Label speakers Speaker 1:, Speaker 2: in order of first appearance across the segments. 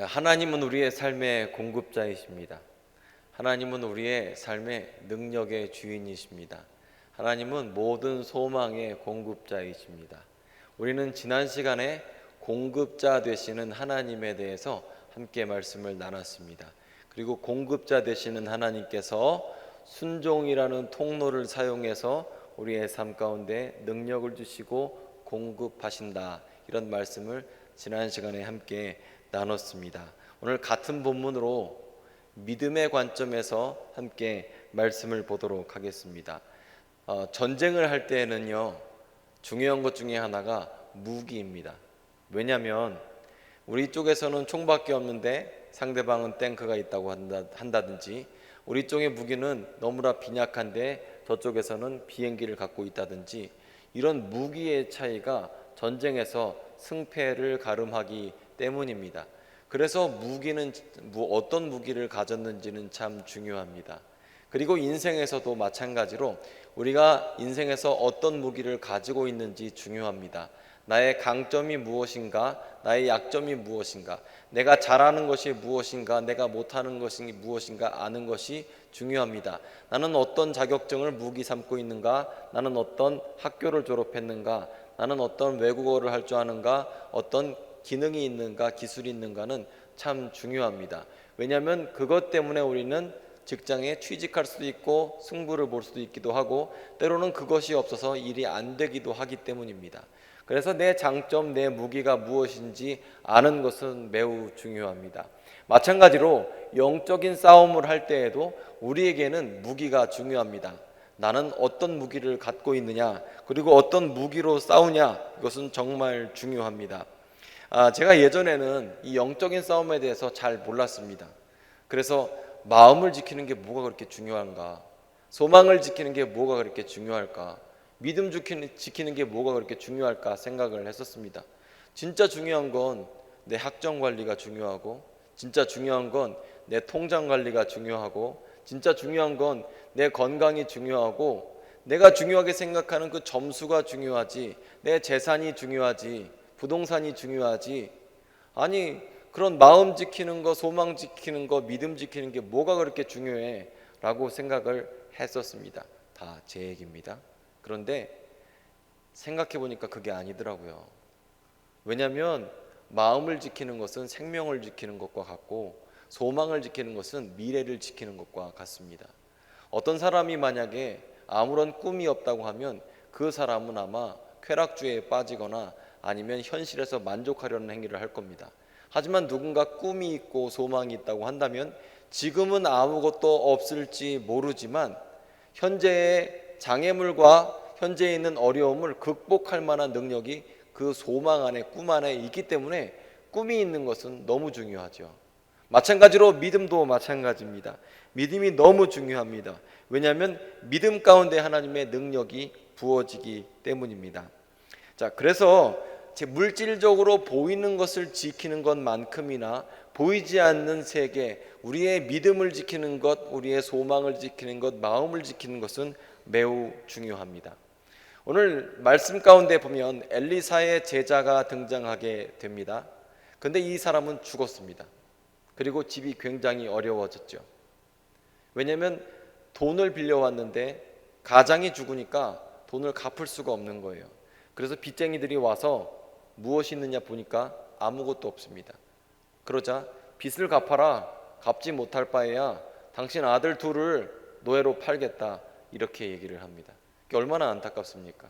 Speaker 1: 하나님은 우리의 삶의 공급자이십니다. 하나님은 우리의 삶의 능력의 주인이십니다. 하나님은 모든 소망의 공급자이십니다. 우리는 지난 시간에 공급자 되시는 하나님에 대해서 함께 말씀을 나눴습니다. 그리고 공급자 되시는 하나님께서 순종이라는 통로를 사용해서 우리의 삶 가운데 능력을 주시고 공급하신다, 이런 말씀을 지난 시간에 함께 나눴습니다. 오늘 같은 본문으로 믿음의 관점에서 함께 말씀을 보도록 하겠습니다. 전쟁을 할 때에는요, 중요한 것 중에 하나가 무기입니다. 왜냐하면 우리 쪽에서는 총밖에 없는데 상대방은 탱크가 있다고 한다든지, 우리 쪽의 무기는 너무나 빈약한데 저쪽에서는 비행기를 갖고 있다든지, 이런 무기의 차이가 전쟁에서 승패를 가름하기 때문입니다. 그래서 무기는 어떤 무기를 가졌는지는 참 중요합니다. 그리고 인생에서도 마찬가지로 우리가 인생에서 어떤 무기를 가지고 있는지 중요합니다. 나의 강점이 무엇인가, 나의 약점이 무엇인가, 내가 잘하는 것이 무엇인가, 내가 못하는 것이 무엇인가 아는 것이 중요합니다. 나는 어떤 자격증을 무기 삼고 있는가, 나는 어떤 학교를 졸업했는가, 나는 어떤 외국어를 할 줄 아는가, 어떤 기능이 있는가, 기술이 있는가는 참 중요합니다. 왜냐하면 그것 때문에 우리는 직장에 취직할 수도 있고 승부를 볼 수도 있기도 하고, 때로는 그것이 없어서 일이 안 되기도 하기 때문입니다. 그래서 내 장점, 내 무기가 무엇인지 아는 것은 매우 중요합니다. 마찬가지로 영적인 싸움을 할 때에도 우리에게는 무기가 중요합니다. 나는 어떤 무기를 갖고 있느냐, 그리고 어떤 무기로 싸우냐, 이것은 정말 중요합니다. 제가 예전에는 이 영적인 싸움에 대해서 잘 몰랐습니다. 그래서 마음을 지키는 게 뭐가 그렇게 중요한가, 소망을 지키는 게 뭐가 그렇게 중요할까, 믿음 지키는 게 뭐가 그렇게 중요할까 생각을 했었습니다. 진짜 중요한 건 내 학점 관리가 중요하고, 진짜 중요한 건 내 통장 관리가 중요하고, 진짜 중요한 건 내 건강이 중요하고, 내가 중요하게 생각하는 그 점수가 중요하지, 내 재산이 중요하지, 부동산이 중요하지, 아니 그런 마음 지키는 거, 소망 지키는 거, 믿음 지키는 게 뭐가 그렇게 중요해? 라고 생각을 했었습니다. 다 제 얘기입니다. 그런데 생각해 보니까 그게 아니더라고요. 왜냐하면 마음을 지키는 것은 생명을 지키는 것과 같고, 소망을 지키는 것은 미래를 지키는 것과 같습니다. 어떤 사람이 만약에 아무런 꿈이 없다고 하면 그 사람은 아마 쾌락주의에 빠지거나 아니면 현실에서 만족하려는 행위를 할 겁니다. 하지만 누군가 꿈이 있고 소망이 있다고 한다면 지금은 아무것도 없을지 모르지만 현재의 장애물과 현재에 있는 어려움을 극복할 만한 능력이 그 소망 안에, 꿈 안에 있기 때문에 꿈이 있는 것은 너무 중요하죠. 마찬가지로 믿음도 마찬가지입니다. 믿음이 너무 중요합니다. 왜냐하면 믿음 가운데 하나님의 능력이 부어지기 때문입니다. 자, 그래서 물질적으로 보이는 것을 지키는 것만큼이나 보이지 않는 세계, 우리의 믿음을 지키는 것, 우리의 소망을 지키는 것, 마음을 지키는 것은 매우 중요합니다. 오늘 말씀 가운데 보면 엘리사의 제자가 등장하게 됩니다. 근데 이 사람은 죽었습니다. 그리고 집이 굉장히 어려워졌죠. 왜냐하면 돈을 빌려왔는데 가장이 죽으니까 돈을 갚을 수가 없는 거예요. 그래서 빚쟁이들이 와서 무엇이 있느냐 보니까 아무것도 없습니다. 그러자 빚을 갚아라, 갚지 못할 바에야 당신 아들 둘을 노예로 팔겠다, 이렇게 얘기를 합니다. 얼마나 안타깝습니까?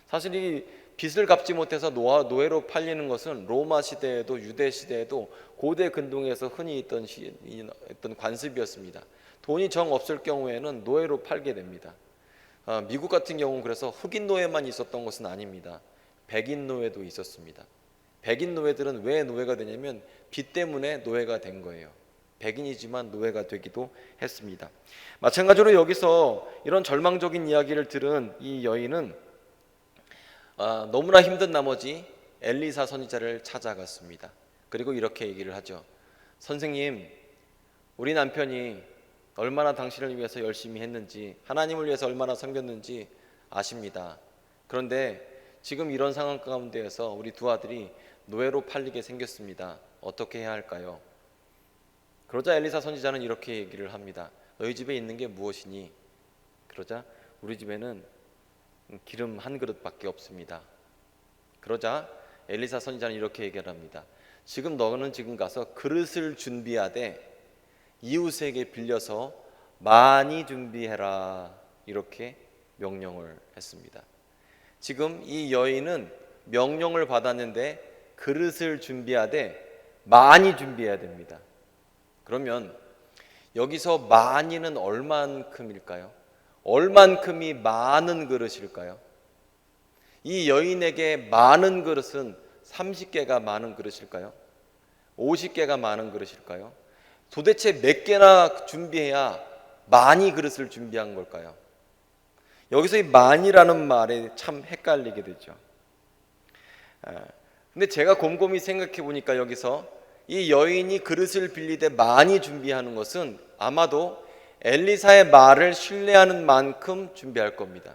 Speaker 1: 사실 이 빚을 갚지 못해서 노예로 팔리는 것은 로마 시대에도 유대 시대에도 고대 근동에서 흔히 있던 관습이었습니다. 돈이 정 없을 경우에는 노예로 팔게 됩니다. 미국 같은 경우는 그래서 흑인 노예만 있었던 것은 아닙니다. 백인 노예도 있었습니다. 백인 노예들은 왜 노예가 되냐면 빚 때문에 노예가 된 거예요. 백인이지만 노예가 되기도 했습니다. 마찬가지로 여기서 이런 절망적인 이야기를 들은 이 여인은 너무나 힘든 나머지 엘리사 선지자를 찾아갔습니다. 그리고 이렇게 얘기를 하죠. 선생님, 우리 남편이 얼마나 당신을 위해서 열심히 했는지, 하나님을 위해서 얼마나 섬겼는지 아십니다. 그런데 지금 이런 상황 가운데에서 우리 두 아들이 노예로 팔리게 생겼습니다. 어떻게 해야 할까요? 그러자 엘리사 선지자는 이렇게 얘기를 합니다. 너희 집에 있는 게 무엇이니? 그러자 우리 집에는 기름 한 그릇밖에 없습니다. 그러자 엘리사 선지자는 이렇게 얘기를 합니다. 너는 지금 가서 그릇을 준비하되 이웃에게 빌려서 많이 준비해라. 이렇게 명령을 했습니다. 지금 이 여인은 명령을 받았는데 그릇을 준비하되 많이 준비해야 됩니다. 그러면 여기서 많이는 얼만큼일까요? 얼만큼이 많은 그릇일까요? 이 여인에게 많은 그릇은 30개가 많은 그릇일까요? 50개가 많은 그릇일까요? 도대체 몇 개나 준비해야 많이 그릇을 준비한 걸까요? 여기서 이 많이라는 말에 참 헷갈리게 되죠. 근데 제가 곰곰이 생각해 보니까 여기서 이 여인이 그릇을 빌리되 많이 준비하는 것은 아마도 엘리사의 말을 신뢰하는 만큼 준비할 겁니다.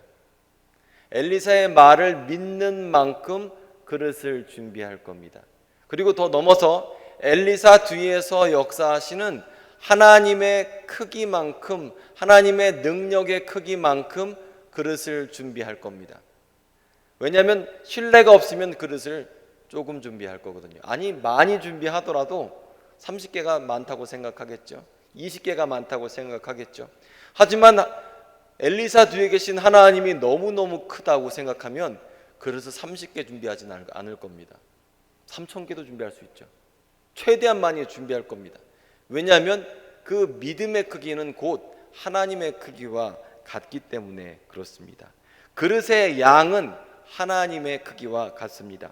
Speaker 1: 엘리사의 말을 믿는 만큼 그릇을 준비할 겁니다. 그리고 더 넘어서 엘리사 뒤에서 역사하시는 하나님의 크기만큼, 하나님의 능력의 크기만큼 그릇을 준비할 겁니다. 왜냐하면 신뢰가 없으면 그릇을 조금 준비할 거거든요. 아니 많이 준비하더라도 30개가 많다고 생각하겠죠. 20개가 많다고 생각하겠죠. 하지만 엘리사 뒤에 계신 하나님이 너무너무 크다고 생각하면 그릇을 30개 준비하지는 않을 겁니다. 3,000개도 준비할 수 있죠. 최대한 많이 준비할 겁니다. 왜냐하면 그 믿음의 크기는 곧 하나님의 크기와 같기 때문에 그렇습니다. 그릇의 양은 하나님의 크기와 같습니다.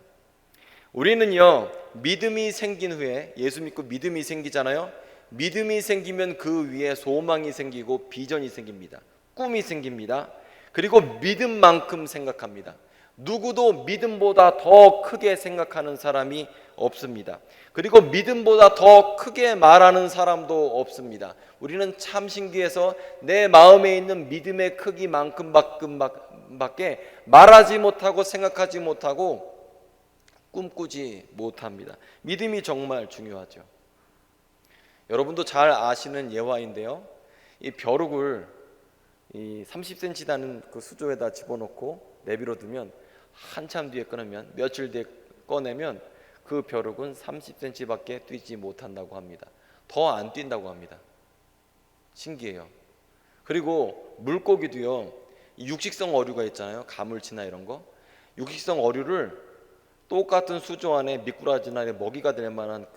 Speaker 1: 우리는요, 믿음이 생긴 후에, 예수 믿고 믿음이 생기잖아요. 믿음이 생기면 그 위에 소망이 생기고 비전이 생깁니다. 꿈이 생깁니다. 그리고 믿음만큼 생각합니다. 누구도 믿음보다 더 크게 생각하는 사람이 없습니다. 그리고 믿음보다 더 크게 말하는 사람도 없습니다. 우리는 참 신기해서 내 마음에 있는 믿음의 크기만큼밖에 말하지 못하고 생각하지 못하고 꿈꾸지 못합니다. 믿음이 정말 중요하죠. 여러분도 잘 아시는 예화인데요, 이 벼룩을 이 30cm 나는 그 수조에다 집어넣고 내버려 두면 한참 뒤에 꺼내면, 며칠 뒤에 꺼내면 그 벼룩은 30cm밖에 뛰지 못한다고 합니다. 더 안 뛴다고 합니다. 신기해요. 그리고 물고기도요, 육식성 어류가 있잖아요. 가물치나 이런 거. 육식성 어류를 똑같은 수조 안에 미꾸라지나 먹이가 될 만한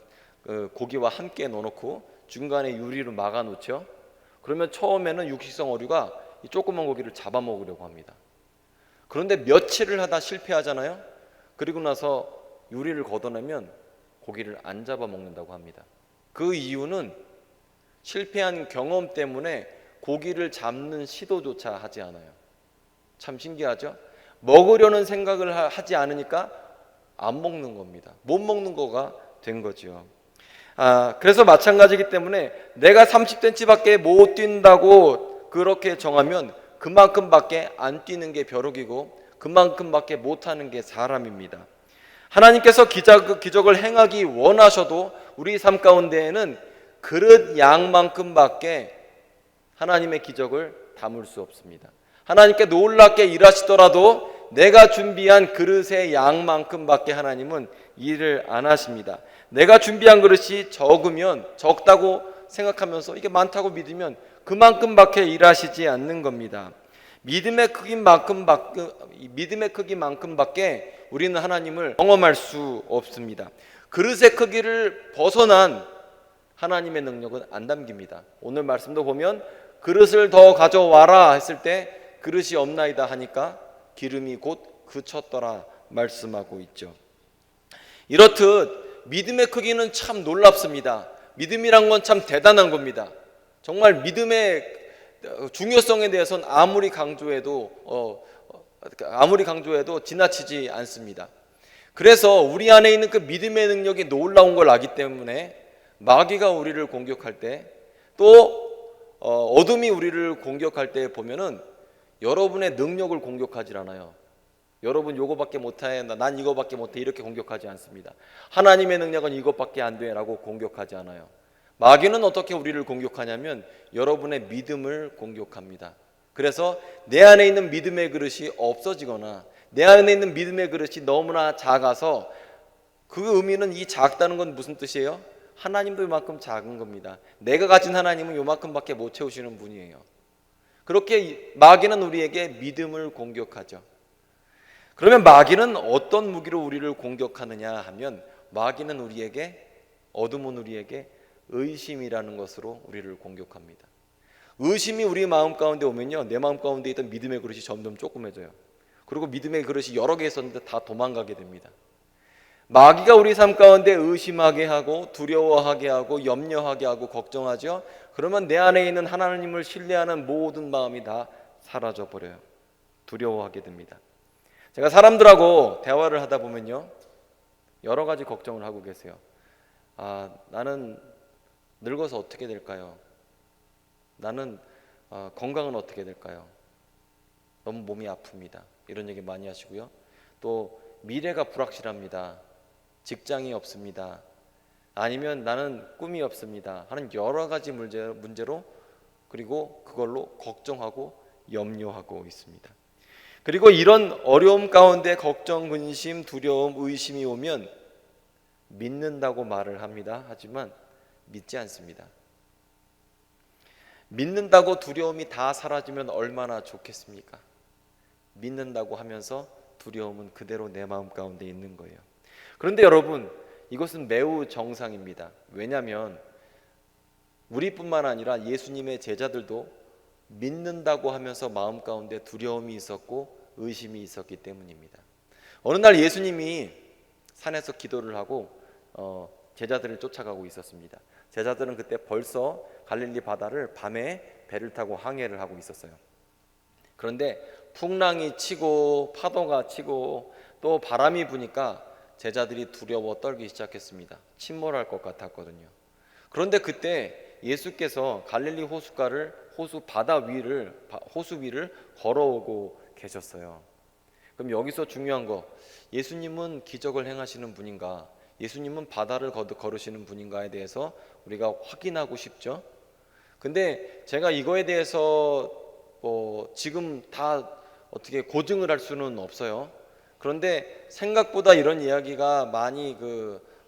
Speaker 1: 고기와 함께 넣어놓고 중간에 유리로 막아 놓죠. 그러면 처음에는 육식성 어류가 이 조그만 고기를 잡아먹으려고 합니다. 그런데 며칠을 하다 실패하잖아요. 그리고 나서 유리를 걷어내면 고기를 안 잡아먹는다고 합니다. 그 이유는 실패한 경험 때문에 고기를 잡는 시도조차 하지 않아요. 참 신기하죠? 먹으려는 생각을 하지 않으니까 안 먹는 겁니다. 못 먹는 거가 된 거죠. 그래서 마찬가지이기 때문에 내가 30cm밖에 못 뛴다고 그렇게 정하면 그만큼밖에 안 뛰는 게 벼룩이고 그만큼밖에 못하는 게 사람입니다. 하나님께서 기적을 행하기 원하셔도 우리 삶 가운데에는 그릇 양만큼밖에 하나님의 기적을 담을 수 없습니다. 하나님께 놀랍게 일하시더라도 내가 준비한 그릇의 양만큼밖에 하나님은 일을 안 하십니다. 내가 준비한 그릇이 적다고 생각하면서 이게 많다고 믿으면 그만큼밖에 일하시지 않는 겁니다. 믿음의 크기만큼밖에 우리는 하나님을 경험할 수 없습니다. 그릇의 크기를 벗어난 하나님의 능력은 안 담깁니다. 오늘 말씀도 보면 그릇을 더 가져와라 했을 때 그릇이 없나이다 하니까 기름이 곧 그쳤더라 말씀하고 있죠. 이렇듯 믿음의 크기는 참 놀랍습니다. 믿음이란 건 참 대단한 겁니다. 정말 믿음의 중요성에 대해서는 아무리 강조해도 지나치지 않습니다. 그래서 우리 안에 있는 그 믿음의 능력이 놀라운 걸 알기 때문에 마귀가 우리를 공격할 때, 또 어둠이 우리를 공격할 때 보면은 여러분의 능력을 공격하지 않아요. 여러분 요거밖에 못해, 난 이거밖에 못해, 이렇게 공격하지 않습니다. 하나님의 능력은 이것밖에 안 돼 라고 공격하지 않아요. 마귀는 어떻게 우리를 공격하냐면 여러분의 믿음을 공격합니다. 그래서 내 안에 있는 믿음의 그릇이 없어지거나 내 안에 있는 믿음의 그릇이 너무나 작아서, 그 의미는, 이 작다는 건 무슨 뜻이에요? 하나님도 이만큼 작은 겁니다. 내가 가진 하나님은 요만큼밖에 못 채우시는 분이에요. 그렇게 마귀는 우리에게 믿음을 공격하죠. 그러면 마귀는 어떤 무기로 우리를 공격하느냐 하면, 마귀는 우리에게, 어둠은 우리에게 의심이라는 것으로 우리를 공격합니다. 의심이 우리 마음 가운데 오면요, 내 마음 가운데 있던 믿음의 그릇이 점점 조그매져요. 그리고 믿음의 그릇이 여러 개 있었는데 다 도망가게 됩니다. 마귀가 우리 삶 가운데 의심하게 하고 두려워하게 하고 염려하게 하고 걱정하죠. 그러면 내 안에 있는 하나님을 신뢰하는 모든 마음이 다 사라져 버려요. 두려워하게 됩니다. 제가 사람들하고 대화를 하다 보면요, 여러 가지 걱정을 하고 계세요. 나는 늙어서 어떻게 될까요? 나는 건강은 어떻게 될까요? 너무 몸이 아픕니다. 이런 얘기 많이 하시고요. 또 미래가 불확실합니다. 직장이 없습니다. 아니면 나는 꿈이 없습니다 하는 여러 가지 문제로, 그리고 그걸로 걱정하고 염려하고 있습니다. 그리고 이런 어려움 가운데 걱정, 근심, 두려움, 의심이 오면 믿는다고 말을 합니다. 하지만 믿지 않습니다. 믿는다고 두려움이 다 사라지면 얼마나 좋겠습니까? 믿는다고 하면서 두려움은 그대로 내 마음 가운데 있는 거예요. 그런데 여러분, 이것은 매우 정상입니다. 왜냐하면 우리뿐만 아니라 예수님의 제자들도 믿는다고 하면서 마음 가운데 두려움이 있었고 의심이 있었기 때문입니다. 어느 날 예수님이 산에서 기도를 하고 제자들을 쫓아가고 있었습니다. 제자들은 그때 벌써 갈릴리 바다를 밤에 배를 타고 항해를 하고 있었어요. 그런데 풍랑이 치고 파도가 치고 또 바람이 부니까 제자들이 두려워 떨기 시작했습니다. 침몰할 것 같았거든요. 그런데 그때 예수께서 갈릴리 호수 위를 걸어오고 계셨어요. 그럼 여기서 중요한 거, 예수님은 기적을 행하시는 분인가, 예수님은 바다를 걸으시는 분인가에 대해서 우리가 확인하고 싶죠. 근데 제가 이거에 대해서 지금 다 어떻게 고증을 할 수는 없어요. 그런데 생각보다 이런 이야기가 많이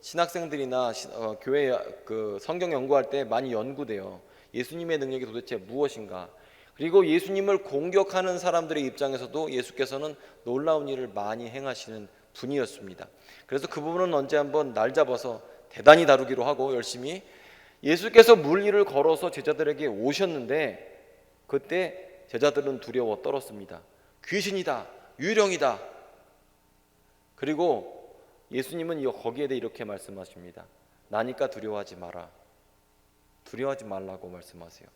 Speaker 1: 신학생들이나 교회 성경 연구할 때 많이 연구돼요. 예수님의 능력이 도대체 무엇인가? 그리고 예수님을 공격하는 사람들의 입장에서도 예수께서는 놀라운 일을 많이 행하시는 분이었습니다. 그래서 그 부분은 언제 한번 날 잡아서 대단히 다루기로 하고, 열심히 예수께서 물 위를 걸어서 제자들에게 오셨는데 그때 제자들은 두려워 떨었습니다. 귀신이다, 유령이다. 그리고 예수님은 거기에 대해 이렇게 말씀하십니다. 나니까 두려워하지 마라. 두려워하지 말라고 말씀하세요.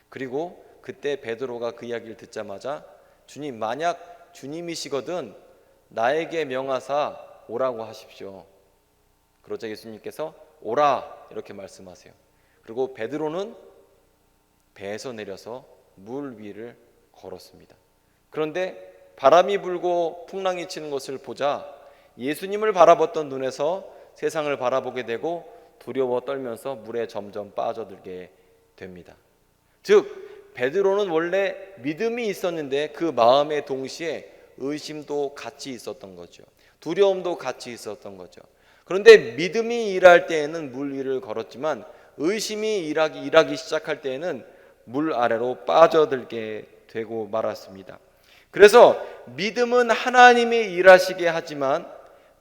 Speaker 1: 그리고 그때 베드로가 그 이야기를 듣자마자, 주님, 만약 주님이시거든 나에게 명하사 오라고 하십시오. 그러자 예수님께서 오라 이렇게 말씀하세요. 그리고 베드로는 배에서 내려서 물 위를 걸었습니다. 그런데 바람이 불고 풍랑이 치는 것을 보자 예수님을 바라봤던 눈에서 세상을 바라보게 되고 두려워 떨면서 물에 점점 빠져들게 됩니다. 즉 베드로는 원래 믿음이 있었는데 그 마음에 동시에 의심도 같이 있었던 거죠. 두려움도 같이 있었던 거죠. 그런데 믿음이 일할 때에는 물 위를 걸었지만 의심이 일하기 시작할 때에는 물 아래로 빠져들게 되고 말았습니다. 그래서 믿음은 하나님이 일하시게 하지만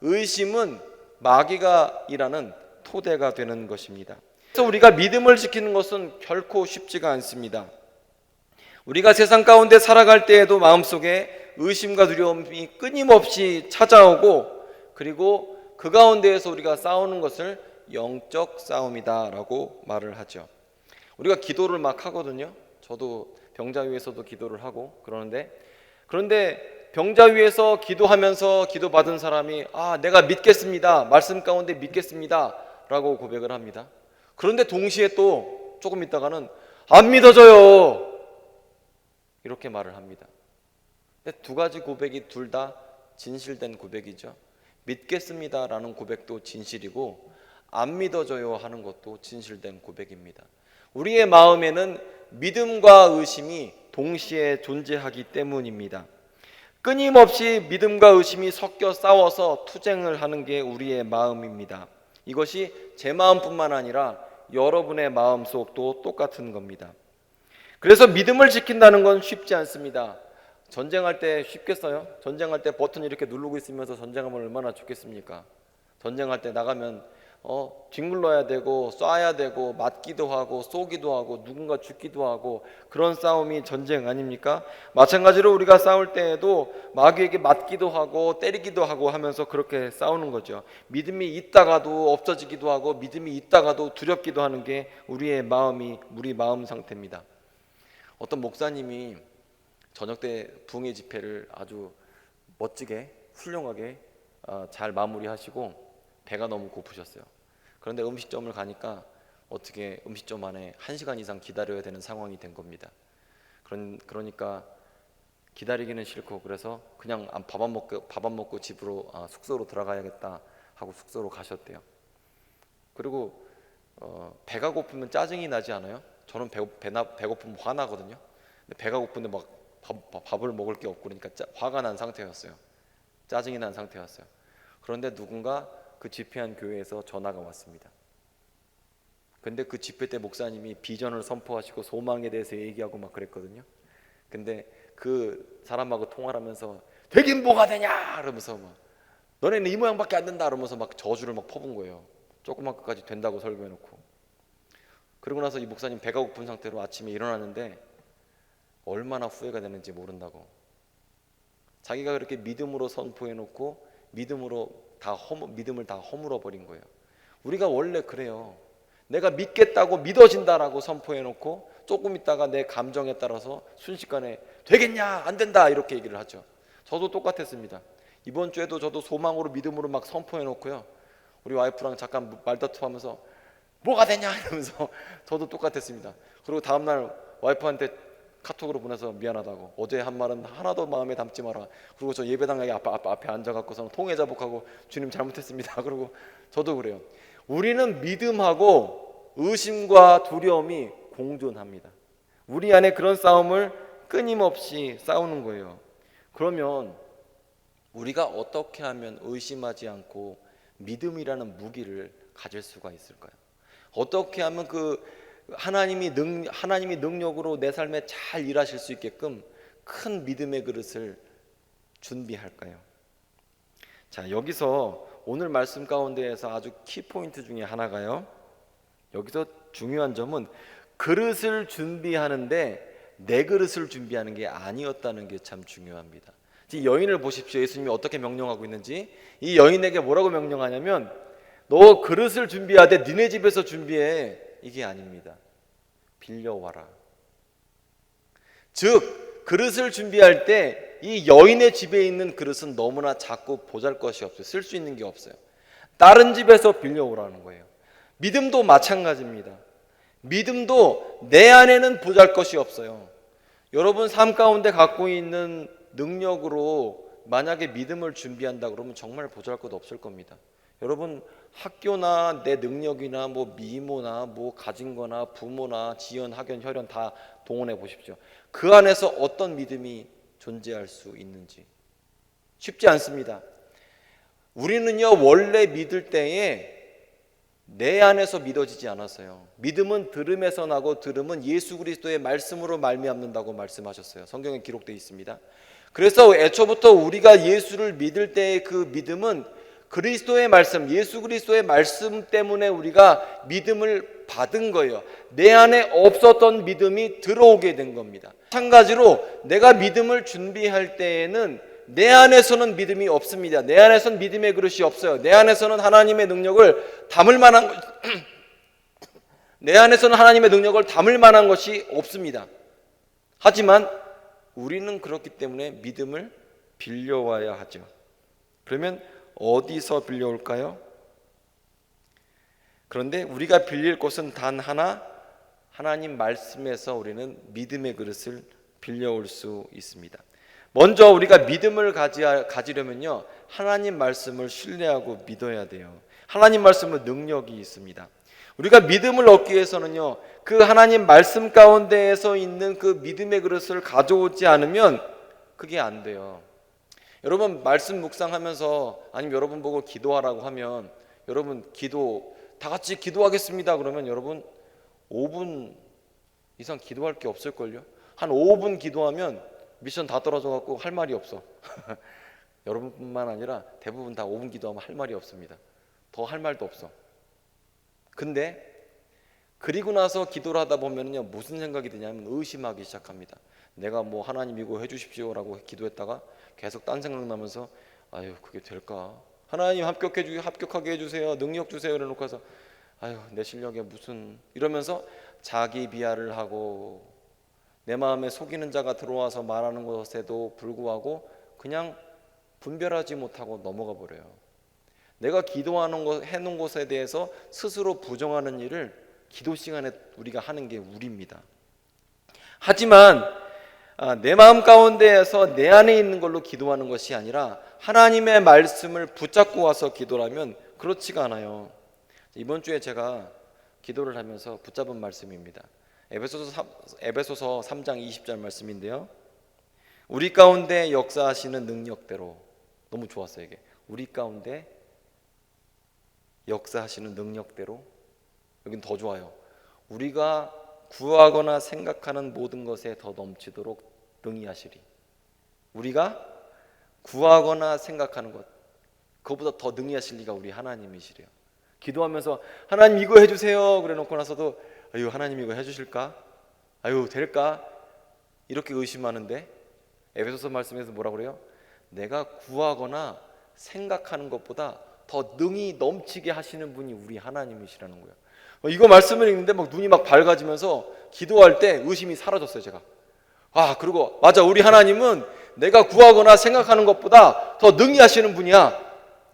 Speaker 1: 의심은 마귀가 일하는 토대가 되는 것입니다. 그래서 우리가 믿음을 지키는 것은 결코 쉽지가 않습니다. 우리가 세상 가운데 살아갈 때에도 마음속에 의심과 두려움이 끊임없이 찾아오고, 그리고 그 가운데에서 우리가 싸우는 것을 영적 싸움이다라고 말을 하죠. 우리가 기도를 막 하거든요. 저도 병자 위에서도 기도를 하고 그런데 병자 위에서 기도하면서 기도받은 사람이 내가 믿겠습니다, 말씀 가운데 믿겠습니다 라고 고백을 합니다. 그런데 동시에 또 조금 있다가는 안 믿어져요 이렇게 말을 합니다. 근데 두 가지 고백이 둘 다 진실된 고백이죠. 믿겠습니다라는 고백도 진실이고 안 믿어져요 하는 것도 진실된 고백입니다. 우리의 마음에는 믿음과 의심이 동시에 존재하기 때문입니다. 끊임없이 믿음과 의심이 섞여 싸워서 투쟁을 하는 게 우리의 마음입니다. 이것이 제 마음뿐만 아니라 여러분의 마음속도 똑같은 겁니다. 그래서 믿음을 지킨다는 건 쉽지 않습니다. 전쟁할 때 쉽겠어요? 전쟁할 때 버튼 이렇게 누르고 있으면서 전쟁하면 얼마나 좋겠습니까? 전쟁할 때 나가면 뒹굴러야 되고 쏴야 되고 맞기도 하고 쏘기도 하고 누군가 죽기도 하고 그런 싸움이 전쟁 아닙니까? 마찬가지로 우리가 싸울 때에도 마귀에게 맞기도 하고 때리기도 하고 하면서 그렇게 싸우는 거죠. 믿음이 있다가도 없어지기도 하고 믿음이 있다가도 두렵기도 하는 게 우리 마음 상태입니다. 어떤 목사님이 저녁 때 부흥회 집회를 아주 멋지게 훌륭하게 잘 마무리하시고 배가 너무 고프셨어요. 그런데 음식점을 가니까 어떻게 음식점 안에 1시간 이상 기다려야 되는 상황이 된 겁니다. 그러니까 기다리기는 싫고 그래서 그냥 밥 안 먹고 집으로 숙소로 들어가야겠다 하고 숙소로 가셨대요. 그리고 배가 고프면 짜증이 나지 않아요? 저는 배고프면 화나거든요. 근데 배가 고픈데 막 밥을 먹을 게 없고 그러니까 화가 난 상태였어요. 짜증이 난 상태였어요. 그런데 누군가 그 집회한 교회에서 전화가 왔습니다. 근데 그 집회 때 목사님이 비전을 선포하시고 소망에 대해서 얘기하고 막 그랬거든요. 근데 그 사람하고 통화를 하면서 되긴 뭐가 되냐 그러면서 막 너네는 이 모양밖에 안 된다 그러면서 막 저주를 막 퍼본 거예요. 조그만 것까지 된다고 설교해놓고. 그러고 나서 이 목사님 배가 고픈 상태로 아침에 일어났는데 얼마나 후회가 되는지 모른다고. 자기가 그렇게 믿음으로 선포해놓고 믿음을 다 허물어 버린 거예요. 우리가 원래 그래요. 내가 믿겠다고 믿어진다라고 선포해놓고 조금 있다가 내 감정에 따라서 순식간에 되겠냐 안 된다 이렇게 얘기를 하죠. 저도 똑같았습니다. 이번 주에도 저도 소망으로 믿음으로 막 선포해놓고요. 우리 와이프랑 잠깐 말다툼하면서 뭐가 되냐 이러면서 저도 똑같았습니다. 그리고 다음날 와이프한테 카톡으로 보내서 미안하다고, 어제 한 말은 하나도 마음에 담지 마라. 그리고 저 예배당에 앞에 앉아갖고서 통회 자복하고 주님 잘못했습니다. 그리고 저도 그래요. 우리는 믿음하고 의심과 두려움이 공존합니다. 우리 안에 그런 싸움을 끊임없이 싸우는 거예요. 그러면 우리가 어떻게 하면 의심하지 않고 믿음이라는 무기를 가질 수가 있을까요? 어떻게 하면 하나님이 능력으로 내 삶에 잘 일하실 수 있게끔 큰 믿음의 그릇을 준비할까요? 자, 여기서 오늘 말씀 가운데에서 아주 키포인트 중에 하나가요. 여기서 중요한 점은 그릇을 준비하는데 내 그릇을 준비하는 게 아니었다는 게 참 중요합니다. 이 여인을 보십시오. 예수님이 어떻게 명령하고 있는지. 이 여인에게 뭐라고 명령하냐면 너 그릇을 준비하되 니네 집에서 준비해. 이게 아닙니다. 빌려와라. 즉 그릇을 준비할 때 이 여인의 집에 있는 그릇은 너무나 작고 보잘것이 없어요. 쓸 수 있는 게 없어요. 다른 집에서 빌려오라는 거예요. 믿음도 마찬가지입니다. 믿음도 내 안에는 보잘것이 없어요. 여러분 삶 가운데 갖고 있는 능력으로 만약에 믿음을 준비한다 그러면 정말 보잘것 없을 겁니다. 여러분 학교나 내 능력이나 미모나 가진 거나 부모나 지연, 학연, 혈연 다 동원해 보십시오. 그 안에서 어떤 믿음이 존재할 수 있는지 쉽지 않습니다. 우리는요 원래 믿을 때에 내 안에서 믿어지지 않았어요. 믿음은 들음에서 나고 들음은 예수 그리스도의 말씀으로 말미암는다고 말씀하셨어요. 성경에 기록되어 있습니다. 그래서 애초부터 우리가 예수를 믿을 때의 그 믿음은 그리스도의 말씀, 예수 그리스도의 말씀 때문에 우리가 믿음을 받은 거예요. 내 안에 없었던 믿음이 들어오게 된 겁니다. 마찬가지로 내가 믿음을 준비할 때에는 내 안에서는 믿음이 없습니다. 내 안에서는 믿음의 그릇이 없어요. 내 안에서는 하나님의 능력을 담을 만한 내 안에서는 하나님의 능력을 담을 만한 것이 없습니다. 하지만 우리는 그렇기 때문에 믿음을 빌려와야 하죠. 그러면 어디서 빌려올까요? 그런데 우리가 빌릴 곳은 단 하나, 하나님 말씀에서 우리는 믿음의 그릇을 빌려올 수 있습니다. 먼저 우리가 믿음을 가지려면요, 하나님 말씀을 신뢰하고 믿어야 돼요. 하나님 말씀은 능력이 있습니다. 우리가 믿음을 얻기 위해서는요, 그 하나님 말씀 가운데에서 있는 그 믿음의 그릇을 가져오지 않으면 그게 안 돼요. 여러분 말씀 묵상하면서, 아니면 여러분 보고 기도하라고 하면, 여러분 기도 다 같이 기도하겠습니다 그러면 여러분 5분 이상 기도할 게 없을걸요. 한 5분 기도하면 미션 다 떨어져 갖고 할 말이 없어. 여러분뿐만 아니라 대부분 다 5분 기도하면 할 말이 없습니다. 더 할 말도 없어. 근데 그리고 나서 기도를 하다 보면요, 무슨 생각이 드냐면 의심하기 시작합니다. 내가 뭐 하나님 이거 해주십시오라고 기도했다가 계속 딴 생각 나면서, 아유 그게 될까? 하나님 합격하게 해주세요, 능력 주세요 이러놓고 해서 아유 내 실력에 무슨, 이러면서 자기 비하를 하고 내 마음에 속이는 자가 들어와서 말하는 것에도 불구하고 그냥 분별하지 못하고 넘어가 버려요. 내가 기도하는 것, 해놓은 것에 대해서 스스로 부정하는 일을 기도 시간에 우리가 하는 게 우리입니다. 하지만 내 마음 가운데에서 내 안에 있는 걸로 기도하는 것이 아니라 하나님의 말씀을 붙잡고 와서 기도라면 그렇지가 않아요. 이번 주에 제가 기도를 하면서 붙잡은 말씀입니다. 에베소서 3장 20절 말씀인데요, 우리 가운데 역사하시는 능력대로, 너무 좋았어요 이게. 우리 가운데 역사하시는 능력대로, 여긴 더 좋아요. 우리가 구하거나 생각하는 모든 것에 더 넘치도록 능히 하시리. 우리가 구하거나 생각하는 것, 그것보다 더 능히 하실 리가 우리 하나님이시래요. 기도하면서 하나님 이거 해주세요 그래 놓고 나서도 아유 하나님 이거 해주실까? 아유 될까? 이렇게 의심하는데 에베소서 말씀에서 뭐라고 그래요? 내가 구하거나 생각하는 것보다 더 능히 넘치게 하시는 분이 우리 하나님이시라는 거예요. 이거 말씀을 읽는데 막 눈이 막 밝아지면서 기도할 때 의심이 사라졌어요 제가. 그리고 맞아, 우리 하나님은 내가 구하거나 생각하는 것보다 더 능히 하시는 분이야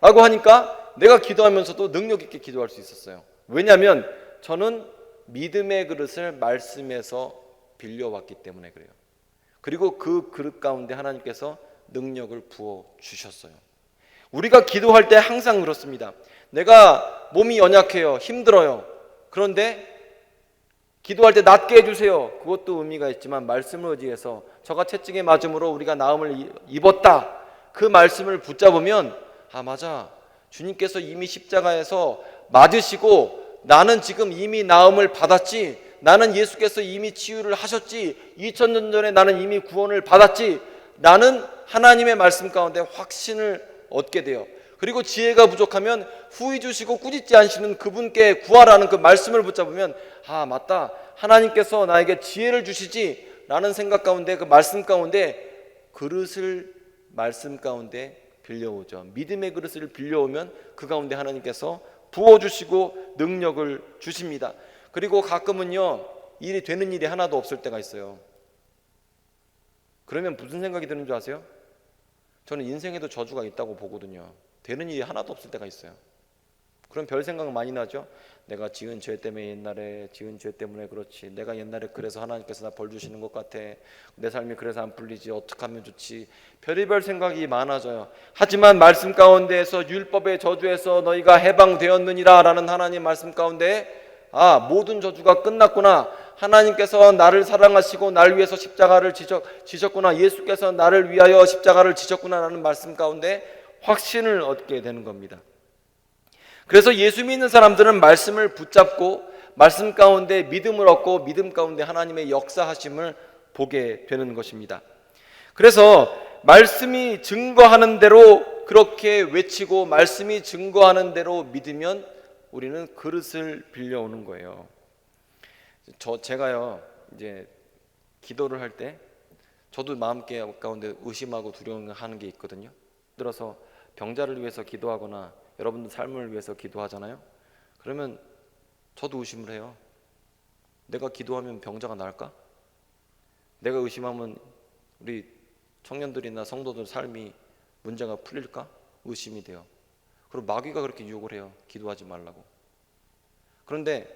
Speaker 1: 라고 하니까 내가 기도하면서도 능력 있게 기도할 수 있었어요. 왜냐하면 저는 믿음의 그릇을 말씀에서 빌려왔기 때문에 그래요. 그리고 그 그릇 가운데 하나님께서 능력을 부어 주셨어요. 우리가 기도할 때 항상 그렇습니다. 내가 몸이 연약해요, 힘들어요. 그런데 기도할 때 낫게 해주세요, 그것도 의미가 있지만 말씀을 의지해서 저가 채찍에 맞음으로 우리가 나음을 입었다, 그 말씀을 붙잡으면 맞아, 주님께서 이미 십자가에서 맞으시고 나는 지금 이미 나음을 받았지, 나는 예수께서 이미 치유를 하셨지, 2000년 전에 나는 이미 구원을 받았지, 나는 하나님의 말씀 가운데 확신을 얻게 돼요. 그리고 지혜가 부족하면 후히 주시고 꾸짖지 않으시는 그분께 구하라는 그 말씀을 붙잡으면 맞다, 하나님께서 나에게 지혜를 주시지 라는 생각 가운데, 그 말씀 가운데 그릇을 말씀 가운데 빌려오죠. 믿음의 그릇을 빌려오면 그 가운데 하나님께서 부어주시고 능력을 주십니다. 그리고 가끔은요, 일이 되는 일이 하나도 없을 때가 있어요. 그러면 무슨 생각이 드는 줄 아세요? 저는 인생에도 저주가 있다고 보거든요. 되는 일이 하나도 없을 때가 있어요. 그럼 별 생각 많이 나죠. 내가 지은 죄 때문에, 옛날에 지은 죄 때문에 그렇지, 내가 옛날에 그래서 하나님께서 나 벌 주시는 것 같아, 내 삶이 그래서 안 풀리지, 어떻게 하면 좋지, 별의별 생각이 많아져요. 하지만 말씀 가운데에서 율법의 저주에서 너희가 해방되었느니라 라는 하나님 말씀 가운데 모든 저주가 끝났구나, 하나님께서 나를 사랑하시고 날 위해서 십자가를 지셨구나, 예수께서 나를 위하여 십자가를 지셨구나 라는 말씀 가운데 확신을 얻게 되는 겁니다. 그래서 예수 믿는 사람들은 말씀을 붙잡고 말씀 가운데 믿음을 얻고 믿음 가운데 하나님의 역사하심을 보게 되는 것입니다. 그래서 말씀이 증거하는 대로 그렇게 외치고 말씀이 증거하는 대로 믿으면 우리는 그릇을 빌려오는 거예요. 제가요 이제 기도를 할 때 저도 마음 가운데 의심하고 두려워하는 게 있거든요. 들어서 병자를 위해서 기도하거나 여러분들 삶을 위해서 기도하잖아요. 그러면 저도 의심을 해요. 내가 기도하면 병자가 나을까? 내가 의심하면 우리 청년들이나 성도들 삶이 문제가 풀릴까? 의심이 돼요. 그리고 마귀가 그렇게 유혹을 해요. 기도하지 말라고. 그런데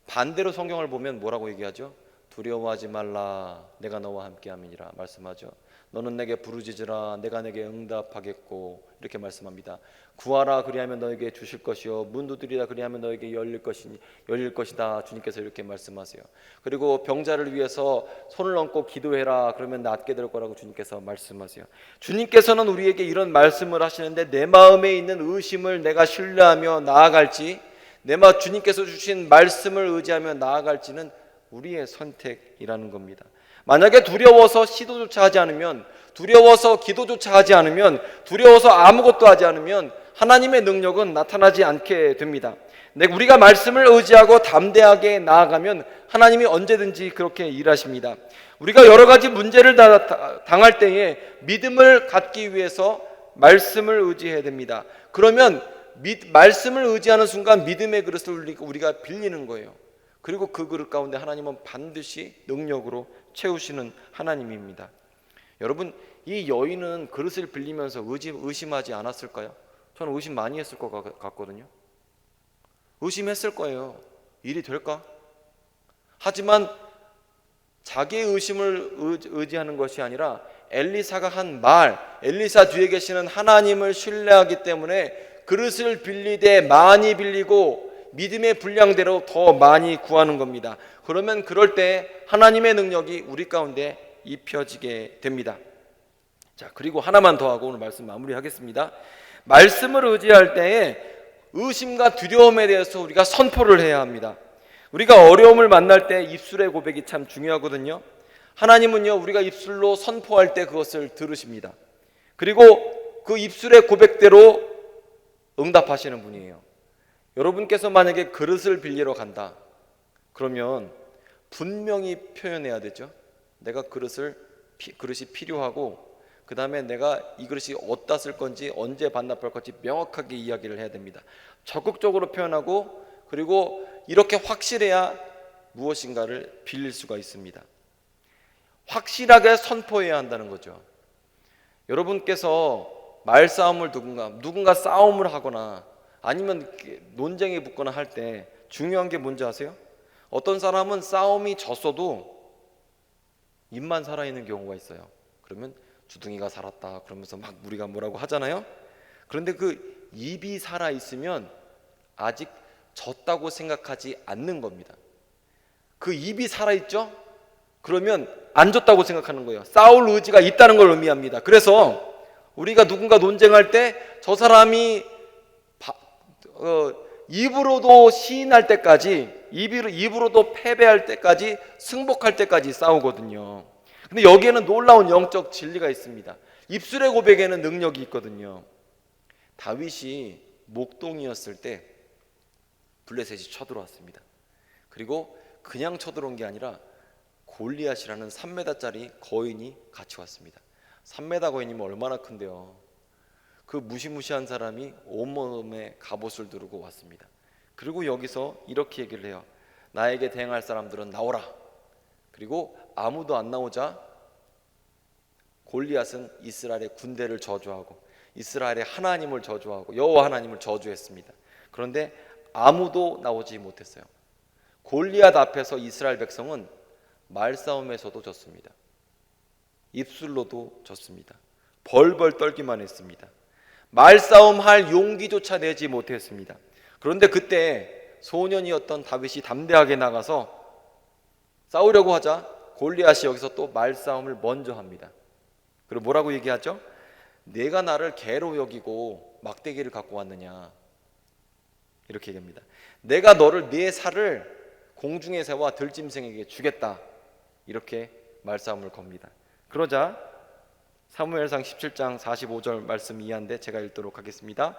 Speaker 1: 반대로 성경을 보면 뭐라고 얘기하죠? 두려워하지 말라, 내가 너와 함께함이니라 말씀하죠. 너는 내게 부르짖으라 내가 내게 응답하겠고 이렇게 말씀합니다. 구하라 그리하면 너에게 주실 것이요 문 두드리라 그리하면 너에게 열릴 것이다. 주님께서 이렇게 말씀하세요. 그리고 병자를 위해서 손을 얹고 기도해라 그러면 낫게 될 거라고 주님께서 말씀하세요. 주님께서는 우리에게 이런 말씀을 하시는데 내 마음에 있는 의심을 내가 신뢰하며 나아갈지 주님께서 주신 말씀을 의지하며 나아갈지는 우리의 선택이라는 겁니다. 만약에 두려워서 시도조차 하지 않으면, 두려워서 기도조차 하지 않으면, 두려워서 아무것도 하지 않으면 하나님의 능력은 나타나지 않게 됩니다. 우리가 말씀을 의지하고 담대하게 나아가면 하나님이 언제든지 그렇게 일하십니다. 우리가 여러 가지 문제를 당할 때에 믿음을 갖기 위해서 말씀을 의지해야 됩니다. 그러면 말씀을 의지하는 순간 믿음의 그릇을 우리가 빌리는 거예요. 그리고 그 그릇 가운데 하나님은 반드시 능력으로 채우시는 하나님입니다. 여러분, 이 여인은 그릇을 빌리면서 의심하지 않았을까요? 저는 의심 많이 했을 것 같거든요. 의심했을 거예요. 일이 될까? 하지만 자기의 의심을 의지하는 것이 아니라 엘리사가 한 말, 엘리사 뒤에 계시는 하나님을 신뢰하기 때문에 그릇을 빌리되 많이 빌리고 믿음의 분량대로 더 많이 구하는 겁니다. 그러면 그럴 때 하나님의 능력이 우리 가운데 입혀지게 됩니다. 자, 그리고 하나만 더 하고 오늘 말씀 마무리하겠습니다. 말씀을 의지할 때에 의심과 두려움에 대해서 우리가 선포를 해야 합니다. 우리가 어려움을 만날 때 입술의 고백이 참 중요하거든요. 하나님은요, 우리가 입술로 선포할 때 그것을 들으십니다. 그리고 그 입술의 고백대로 응답하시는 분이에요. 여러분께서 만약에 그릇을 빌리러 간다 그러면 분명히 표현해야 되죠. 내가 그릇이 필요하고 그 다음에 내가 이 그릇이 어디다 쓸 건지 언제 반납할 건지 명확하게 이야기를 해야 됩니다. 적극적으로 표현하고 그리고 이렇게 확실해야 무엇인가를 빌릴 수가 있습니다. 확실하게 선포해야 한다는 거죠. 여러분께서 말싸움을 누군가 싸움을 하거나 아니면 논쟁에 붙거나 할 때 중요한 게 뭔지 아세요? 어떤 사람은 싸움이 졌어도 입만 살아있는 경우가 있어요. 그러면 주둥이가 살았다 그러면서 막 우리가 뭐라고 하잖아요. 그런데 그 입이 살아있으면 아직 졌다고 생각하지 않는 겁니다. 그 입이 살아있죠? 그러면 안 졌다고 생각하는 거예요. 싸울 의지가 있다는 걸 의미합니다. 그래서 우리가 누군가 논쟁할 때 저 사람이 입으로도 시인할 때까지, 입으로도 패배할 때까지, 승복할 때까지 싸우거든요. 근데 여기에는 놀라운 영적 진리가 있습니다. 입술의 고백에는 능력이 있거든요. 다윗이 목동이었을 때 블레셋이 쳐들어왔습니다. 그리고 그냥 쳐들어온 게 아니라 골리앗이라는 3m짜리 거인이 같이 왔습니다. 3m 거인이면 얼마나 큰데요. 그 무시무시한 사람이 온몸에 갑옷을 두르고 왔습니다. 그리고 여기서 이렇게 얘기를 해요. 나에게 대항할 사람들은 나오라. 그리고 아무도 안 나오자 골리앗은 이스라엘의 군대를 저주하고 이스라엘의 하나님을 저주하고 여호와 하나님을 저주했습니다. 그런데 아무도 나오지 못했어요. 골리앗 앞에서 이스라엘 백성은 말싸움에서도 졌습니다. 입술로도 졌습니다. 벌벌 떨기만 했습니다. 말싸움할 용기조차 내지 못했습니다. 그런데 그때 소년이었던 다윗이 담대하게 나가서 싸우려고 하자 골리앗이 여기서 또 말싸움을 먼저 합니다. 그리고 뭐라고 얘기하죠? 내가 나를 개로 여기고 막대기를 갖고 왔느냐 이렇게 얘기합니다. 내가 내 살을 공중의 새와 들짐승에게 주겠다 이렇게 말싸움을 겁니다. 그러자 사무엘상 17장 45절 말씀 이해한데 제가 읽도록 하겠습니다.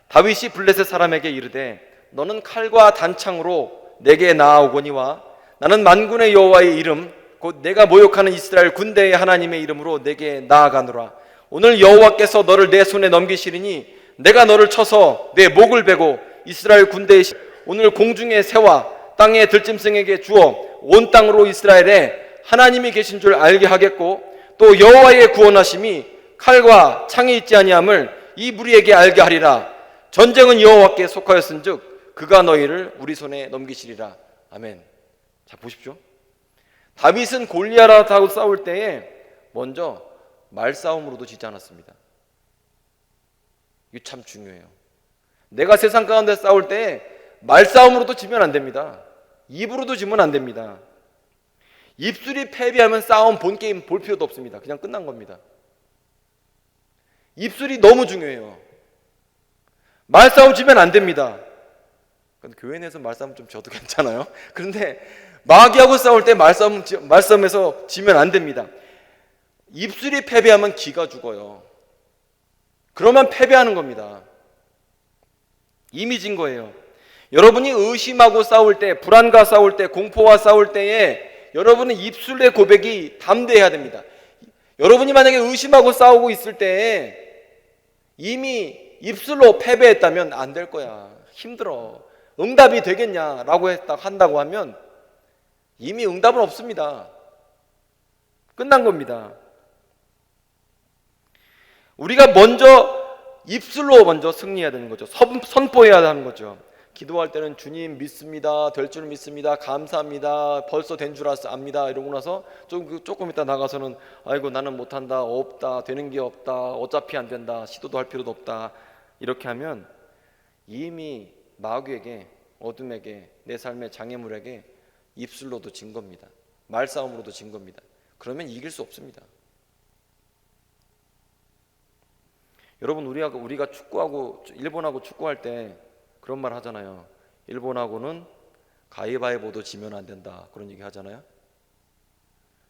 Speaker 1: 다윗이 블레셋 사람에게 이르되 너는 칼과 단창으로 내게 나아오거니와 나는 만군의 여호와의 이름 곧 내가 모욕하는 이스라엘 군대의 하나님의 이름으로 내게 나아가노라. 오늘 여호와께서 너를 내 손에 넘기시리니 내가 너를 쳐서 내 목을 베고 이스라엘 군대의 오늘 공중의 새와 땅의 들짐승에게 주어 온 땅으로 이스라엘에 하나님이 계신 줄 알게 하겠고 또 여호와의 구원하심이 칼과 창이 있지 아니함을 이 무리에게 알게 하리라. 전쟁은 여호와께 속하였은즉 그가 너희를 우리 손에 넘기시리라. 아멘. 자, 보십시오. 다윗은 골리앗하고 싸울 때에 먼저 말싸움으로도 지지 않았습니다. 이게 참 중요해요. 내가 세상 가운데 싸울 때 말싸움으로도 지면 안 됩니다. 입으로도 지면 안 됩니다. 입술이 패배하면 싸움 본 게임 볼 필요도 없습니다. 그냥 끝난 겁니다. 입술이 너무 중요해요. 말싸움 지면 안 됩니다. 교회 내에서 말싸움 좀 져도 괜찮아요. 그런데 마귀하고 싸울 때 말싸움에서 지면 안 됩니다. 입술이 패배하면 기가 죽어요. 그러면 패배하는 겁니다. 이미 진 거예요. 여러분이 의심하고 싸울 때, 불안과 싸울 때, 공포와 싸울 때에 여러분은 입술의 고백이 담대해야 됩니다. 여러분이 만약에 의심하고 싸우고 있을 때에 이미 입술로 패배했다면 안 될 거야. 힘들어. 응답이 되겠냐라고 한다고 하면 이미 응답은 없습니다. 끝난 겁니다. 우리가 입술로 먼저 승리해야 되는 거죠. 선포해야 하는 거죠. 기도할 때는 주님 믿습니다. 될 줄 믿습니다. 감사합니다. 벌써 된 줄 압니다. 이러고 나서 조금 있다 나가서는 아이고 나는 못한다. 없다. 되는 게 없다. 어차피 안 된다. 시도도 할 필요도 없다. 이렇게 하면 이미 마귀에게, 어둠에게, 내 삶의 장애물에게 입술로도 진 겁니다. 말싸움으로도 진 겁니다. 그러면 이길 수 없습니다. 여러분, 우리가 일본하고 축구할 때 그런 말 하잖아요. 일본하고는 가위바위보도 지면 안 된다. 그런 얘기 하잖아요.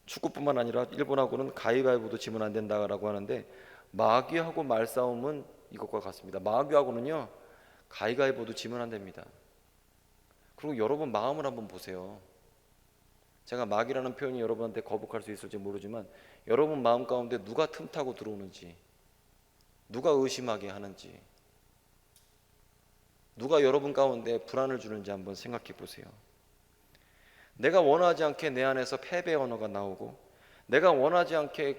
Speaker 1: 축구뿐만 아니라 일본하고는 가위바위보도 지면 안 된다라고 하는데, 마귀하고 말싸움은 이것과 같습니다. 마귀하고는요, 가위바위보도 지면 안 됩니다. 그리고 여러분 마음을 한번 보세요. 제가 마귀라는 표현이 여러분한테 거북할 수 있을지 모르지만 여러분 마음 가운데 누가 틈타고 들어오는지, 누가 의심하게 하는지, 누가 여러분 가운데 불안을 주는지 한번 생각해 보세요. 내가 원하지 않게 내 안에서 패배 언어가 나오고, 내가 원하지 않게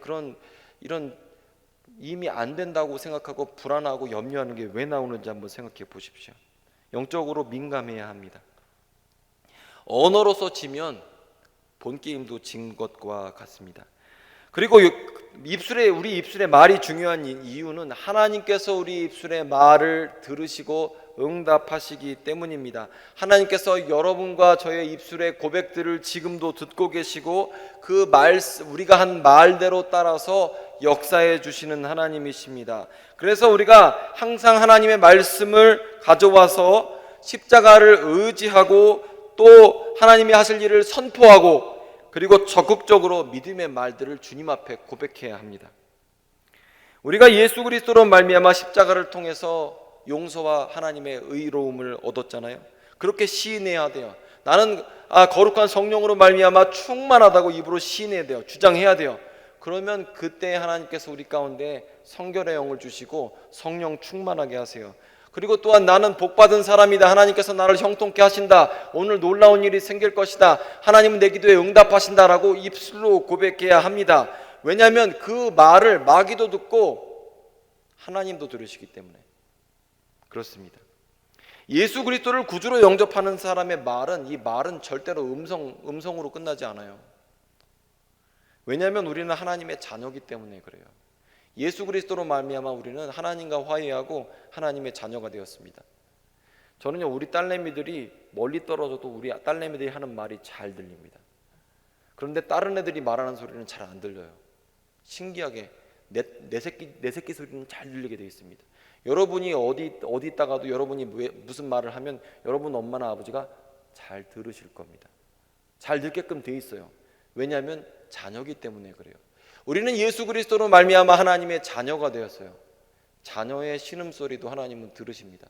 Speaker 1: 이런 이미 안 된다고 생각하고 불안하고 염려하는 게 왜 나오는지 한번 생각해 보십시오. 영적으로 민감해야 합니다. 언어로서 지면 본 게임도 진 것과 같습니다. 그리고 우리 입술의 말이 중요한 이유는 하나님께서 우리 입술의 말을 들으시고 응답하시기 때문입니다. 하나님께서 여러분과 저의 입술의 고백들을 지금도 듣고 계시고 우리가 한 말대로 따라서 역사해 주시는 하나님이십니다. 그래서 우리가 항상 하나님의 말씀을 가져와서 십자가를 의지하고 또 하나님이 하실 일을 선포하고, 그리고 적극적으로 믿음의 말들을 주님 앞에 고백해야 합니다. 우리가 예수 그리스도로 말미암아 십자가를 통해서 용서와 하나님의 의로움을 얻었잖아요. 그렇게 시인해야 돼요. 나는 거룩한 성령으로 말미암아 충만하다고 입으로 시인해야 돼요. 주장해야 돼요. 그러면 그때 하나님께서 우리 가운데 성결의 영을 주시고 성령 충만하게 하세요. 그리고 또한 나는 복받은 사람이다. 하나님께서 나를 형통케 하신다. 오늘 놀라운 일이 생길 것이다. 하나님은 내 기도에 응답하신다라고 입술로 고백해야 합니다. 왜냐하면 그 말을 마귀도 듣고 하나님도 들으시기 때문에 그렇습니다. 예수 그리스도를 구주로 영접하는 사람의 이 말은 절대로 음성으로 끝나지 않아요. 왜냐하면 우리는 하나님의 자녀이기 때문에 그래요. 예수 그리스도로 말미암아 우리는 하나님과 화해하고 하나님의 자녀가 되었습니다. 저는요, 우리 딸내미들이 멀리 떨어져도 우리 딸내미들이 하는 말이 잘 들립니다. 그런데 다른 애들이 말하는 소리는 잘 안 들려요. 신기하게 내 새끼 소리는 잘 들리게 되어 있습니다. 여러분이 어디 있다가도 여러분이 무슨 말을 하면 여러분 엄마나 아버지가 잘 들으실 겁니다. 잘 듣게끔 되어 있어요. 왜냐하면 자녀이기 때문에 그래요. 우리는 예수 그리스도로 말미암아 하나님의 자녀가 되었어요. 자녀의 신음소리도 하나님은 들으십니다.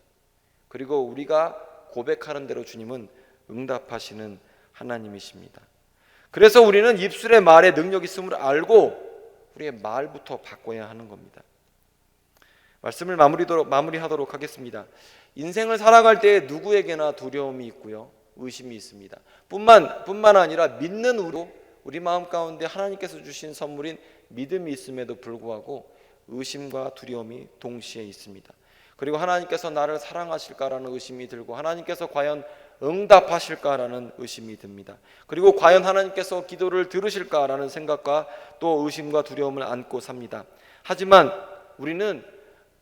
Speaker 1: 그리고 우리가 고백하는 대로 주님은 응답하시는 하나님이십니다. 그래서 우리는 입술의 말에 능력이 있음을 알고 우리의 말부터 바꿔야 하는 겁니다. 말씀을 마무리하도록 하겠습니다. 인생을 살아갈 때 누구에게나 두려움이 있고요, 의심이 있습니다. 뿐만 아니라 믿는 우리 마음 가운데 하나님께서 주신 선물인 믿음이 있음에도 불구하고 의심과 두려움이 동시에 있습니다. 그리고 하나님께서 나를 사랑하실까라는 의심이 들고, 하나님께서 과연 응답하실까라는 의심이 듭니다. 그리고 과연 하나님께서 기도를 들으실까라는 생각과 또 의심과 두려움을 안고 삽니다. 하지만 우리는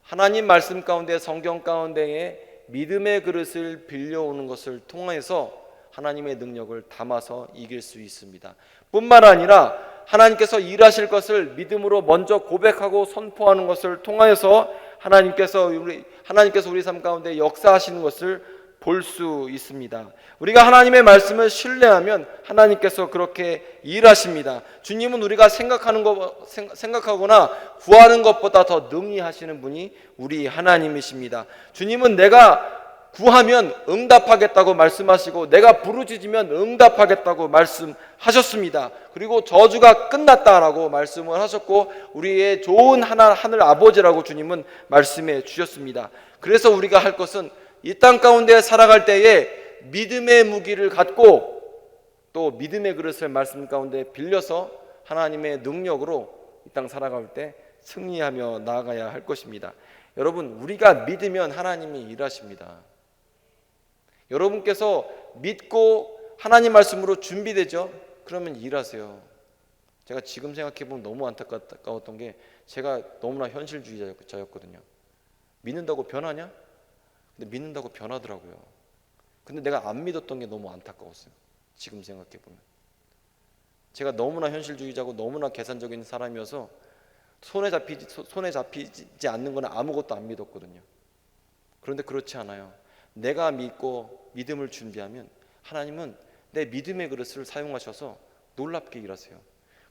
Speaker 1: 하나님 말씀 가운데, 성경 가운데에 믿음의 그릇을 빌려오는 것을 통해서 하나님의 능력을 담아서 이길 수 있습니다. 뿐만 아니라 하나님께서 일하실 것을 믿음으로 먼저 고백하고 선포하는 것을 통하여서 하나님께서 우리 삶 가운데 역사하시는 것을 볼 수 있습니다. 우리가 하나님의 말씀을 신뢰하면 하나님께서 그렇게 일하십니다. 주님은 우리가 생각하거나 구하는 것보다 더 능히 하시는 분이 우리 하나님이십니다. 주님은 내가 구하면 응답하겠다고 말씀하시고 내가 부르짖으면 응답하겠다고 말씀하셨습니다. 그리고 저주가 끝났다라고 말씀을 하셨고 우리의 좋은 하늘 아버지라고 주님은 말씀해 주셨습니다. 그래서 우리가 할 것은 이 땅 가운데 살아갈 때에 믿음의 무기를 갖고 또 믿음의 그릇을 말씀 가운데 빌려서 하나님의 능력으로 이 땅 살아갈 때 승리하며 나아가야 할 것입니다. 여러분, 우리가 믿으면 하나님이 일하십니다. 여러분께서 믿고 하나님 말씀으로 준비되죠? 그러면 일하세요. 제가 지금 생각해보면 너무 안타까웠던 게 제가 너무나 현실주의자였거든요. 믿는다고 변하냐? 근데 믿는다고 변하더라고요. 근데 내가 안 믿었던 게 너무 안타까웠어요. 지금 생각해보면 제가 너무나 현실주의자고 너무나 계산적인 사람이어서 손에 잡히지 않는 건 아무것도 안 믿었거든요. 그런데 그렇지 않아요. 내가 믿고 믿음을 준비하면 하나님은 내 믿음의 그릇을 사용하셔서 놀랍게 일하세요.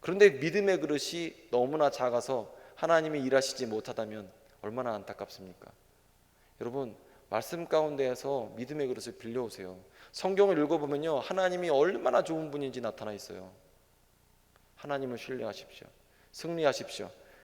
Speaker 1: 그런데 믿음의 그릇이 너무나 작아서 하나님이 일하시지 못하다면 얼마나 안타깝습니까? 여러분, 말씀 가운데에서 믿음의 그릇을 빌려오세요. 성경을 읽어보면요, 하나님이 얼마나 좋은 분인지 나타나 있어요. 하나님을 신뢰하십시오. 승리하십시오.